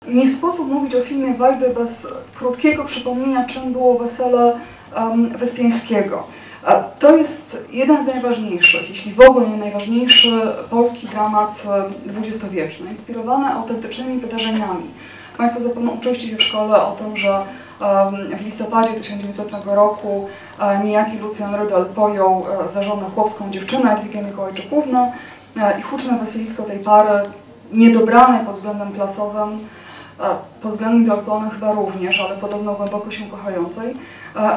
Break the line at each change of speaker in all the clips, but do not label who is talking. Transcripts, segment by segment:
Nie sposób mówić o filmie Wajdy bez krótkiego przypomnienia, czym było Wesele Wyspiańskiego. To jest jeden z najważniejszych, jeśli w ogóle nie najważniejszy, polski dramat dwudziestowieczny, inspirowany autentycznymi wydarzeniami. Państwo zapewne uczyliście się w szkole o tym, że w listopadzie 1900 roku niejaki Lucjan Rydel pojął za żonę chłopską dziewczynę, Jadwigę Mikołajczykównę, i huczne weselisko tej pary, niedobranej pod względem klasowym, pod względem intelektualnym chyba również, ale podobno głęboko się kochającej,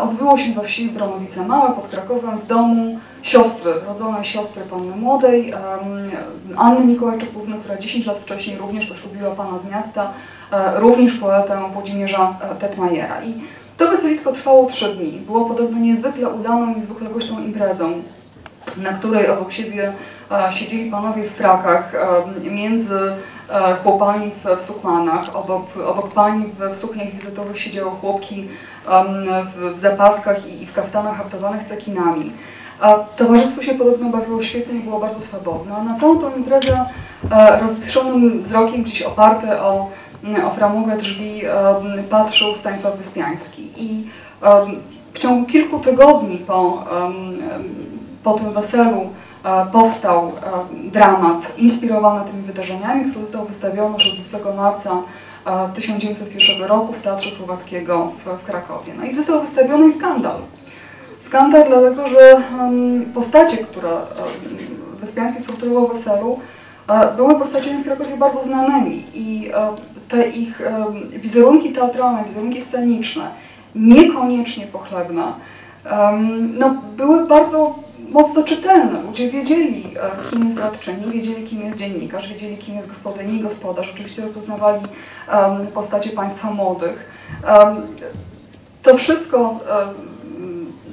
odbyło się we wsi Bronowice Małe pod Krakowem w domu siostry, rodzonej siostry panny młodej, Anny Mikołajczykówny, która 10 lat wcześniej również poślubiła pana z miasta, również poetę Włodzimierza Tetmajera. I to weselisko trwało 3 dni. Było podobno niezwykle udaną, niezwykle gośną imprezą, na której obok siebie siedzieli panowie w frakach, między chłopami w sukmanach, obok pani w sukniach wizytowych siedziały chłopki w zapaskach i w kaftanach haftowanych cekinami. Towarzystwo się podobno bawiło świetnie i było bardzo swobodne. Na całą tę imprezę rozwietrzonym wzrokiem, gdzieś oparty o framugę drzwi, patrzył Stanisław Wyspiański. I w ciągu kilku tygodni po tym weselu powstał dramat inspirowany tymi wydarzeniami, który został wystawiony 16 marca 1901 roku w Teatrze Słowackiego w Krakowie. No i został wystawiony skandal. Skandal dlatego, że postacie, które Wyspiański portretował w weselu, były postaciami w Krakowie bardzo znanymi i te ich wizerunki teatralne, wizerunki sceniczne, niekoniecznie pochlebne, no, były bardzo mocno czytelne. Ludzie wiedzieli, kim jest radczyni, wiedzieli, kim jest dziennikarz, wiedzieli, kim jest gospodyni i gospodarz. Oczywiście rozpoznawali postacie państwa młodych. To wszystko,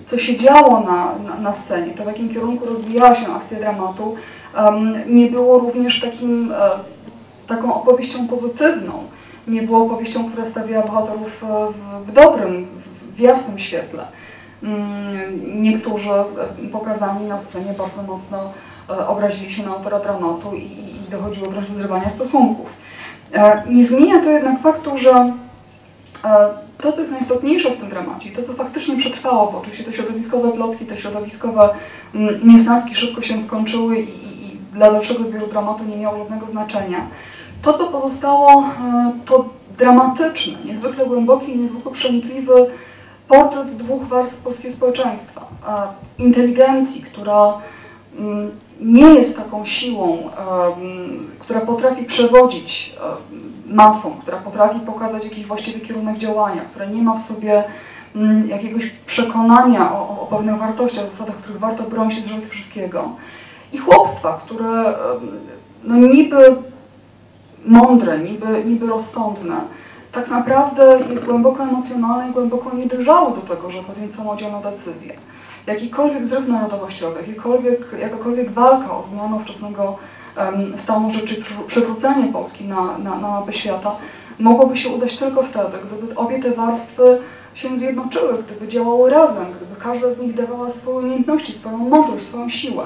co się działo na scenie, to w jakim kierunku rozwijała się akcja dramatu, nie było również taką opowieścią pozytywną. Nie było opowieścią, która stawiała bohaterów w dobrym, w jasnym świetle. Niektórzy pokazani na scenie bardzo mocno obrazili się na autora dramatu i dochodziło wręcz do zrywania stosunków. Nie zmienia to jednak faktu, że to, co jest najistotniejsze w tym dramacie, to, co faktycznie przetrwało, bo oczywiście te środowiskowe plotki, te środowiskowe niesnaski szybko się skończyły i dla dalszego odbioru dramatu nie miało żadnego znaczenia. To, co pozostało, to dramatyczny, niezwykle głęboki i niezwykle przenikliwy portret 2 warstw polskiego społeczeństwa. Inteligencji, która nie jest taką siłą, która potrafi przewodzić masą, która potrafi pokazać jakiś właściwy kierunek działania, która nie ma w sobie jakiegoś przekonania o pewnych wartościach, zasadach, których warto bronić się do wszystkiego. I chłopstwa, które no, niby mądre, niby rozsądne, tak naprawdę jest głęboko emocjonalne i głęboko niedojrzałe do tego, żeby podjąć samodzielną decyzję. Jakikolwiek zryw narodowościowy, jakakolwiek walka o zmianę ówczesnego stanu rzeczy, przywrócenie Polski na mapę świata, mogłoby się udać tylko wtedy, gdyby obie te warstwy się zjednoczyły, gdyby działały razem, gdyby każda z nich dawała swoje umiejętności, swoją mądrość, swoją siłę.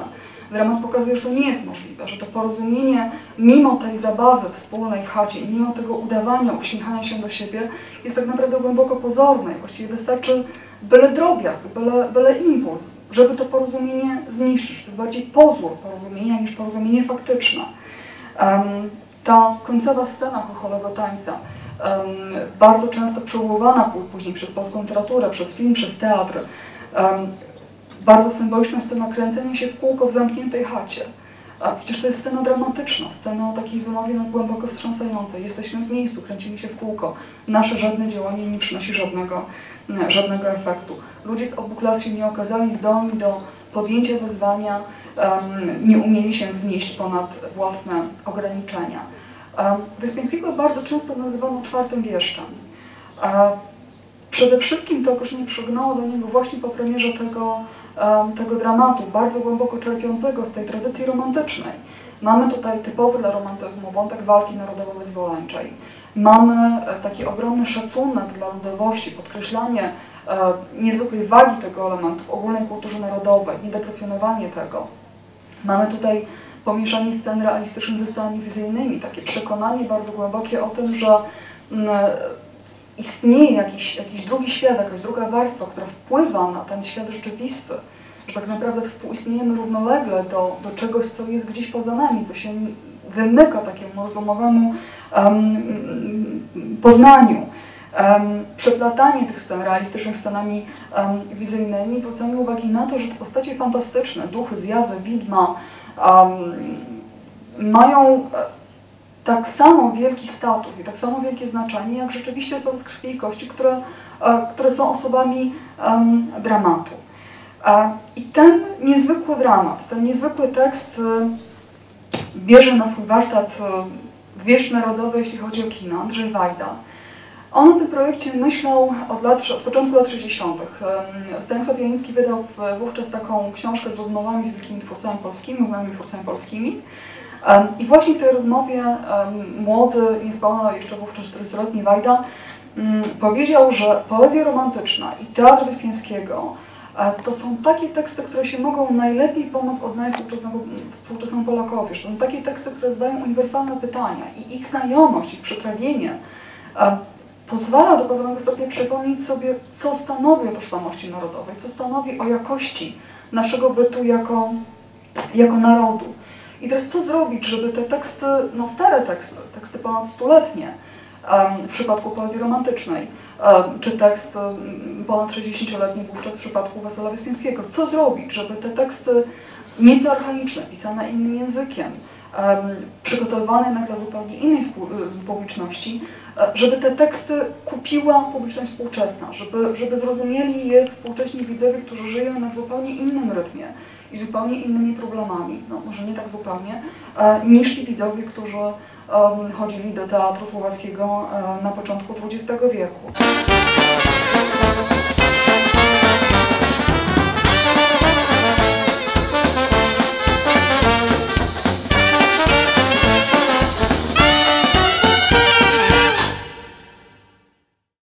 Dramat pokazuje, że to nie jest możliwe, że to porozumienie, mimo tej zabawy wspólnej w chacie i mimo tego udawania, uśmiechania się do siebie, jest tak naprawdę głęboko pozorne. Właściwie wystarczy byle drobiazg, byle impuls, żeby to porozumienie zniszczyć. To jest bardziej pozór porozumienia niż porozumienie faktyczne. Ta końcowa scena chocholego tańca, bardzo często przywoływana później przez polską literaturę, przez film, przez teatr, bardzo symboliczna scena kręcenia się w kółko w zamkniętej chacie. A przecież to jest scena dramatyczna, scena o takiej wymowie no, głęboko wstrząsającej. Jesteśmy w miejscu, kręcimy się w kółko. Nasze żadne działanie nie przynosi żadnego efektu. Ludzie z obu klas się nie okazali zdolni do podjęcia wyzwania, nie umieli się wznieść ponad własne ograniczenia. Wyspiańskiego bardzo często nazywano czwartym wieszczem. Przede wszystkim to określenie przygnęło do niego właśnie po premierze tego dramatu, bardzo głęboko czerpiącego z tej tradycji romantycznej. Mamy tutaj typowy dla romantyzmu wątek walki narodowo-wyzwoleńczej. Mamy taki ogromny szacunek dla ludowości, podkreślanie niezwykłej wagi tego elementu w ogólnej kulturze narodowej, niedeprecjonowanie tego. Mamy tutaj pomieszanie scen realistycznych ze scenami wizyjnymi, takie przekonanie bardzo głębokie o tym, że istnieje jakiś drugi świat, jakaś druga warstwa, która wpływa na ten świat rzeczywisty, że tak naprawdę współistniejemy równolegle do czegoś, co jest gdzieś poza nami, co się wymyka takiemu rozumowemu poznaniu. Przeplatanie tych scen realistycznych scenami wizyjnymi, zwracanie uwagi na to, że te postacie fantastyczne, duchy, zjawy, widma mają tak samo wielki status i tak samo wielkie znaczenie, jak rzeczywiście osoby z krwi i kości, które są osobami dramatu. I ten niezwykły dramat, ten niezwykły tekst bierze na swój warsztat Wieś Narodowe, jeśli chodzi o kino, Andrzej Wajda. On o tym projekcie myślał od początku lat 60. Stanisław Janicki wydał wówczas taką książkę z rozmowami z wielkimi twórcami polskimi, uznanymi twórcami polskimi. I właśnie w tej rozmowie młody, niespełna jeszcze wówczas 40-letni Wajda powiedział, że poezja romantyczna i teatr Wyspiańskiego to są takie teksty, które się mogą najlepiej pomóc odnaleźć współczesnemu Polakowi. To są takie teksty, które zadają uniwersalne pytania i ich znajomość, ich przetrawienie pozwala do pewnego stopnia przypomnieć sobie, co stanowi o tożsamości narodowej, co stanowi o jakości naszego bytu jako narodu. I teraz co zrobić, żeby te teksty, no stare teksty ponad stuletnie, w przypadku poezji romantycznej, czy tekst ponad 60-letni wówczas w przypadku Wesela Wyspiańskiego, co zrobić, żeby te teksty nieco archaiczne, pisane innym językiem, przygotowywane jednak dla zupełnie innej publiczności, żeby te teksty kupiła publiczność współczesna, żeby zrozumieli je współcześni widzowie, którzy żyją jednak w zupełnie innym rytmie i zupełnie innymi problemami, no może nie tak zupełnie, niż ci widzowie, którzy chodzili do teatru słowackiego na początku XX wieku.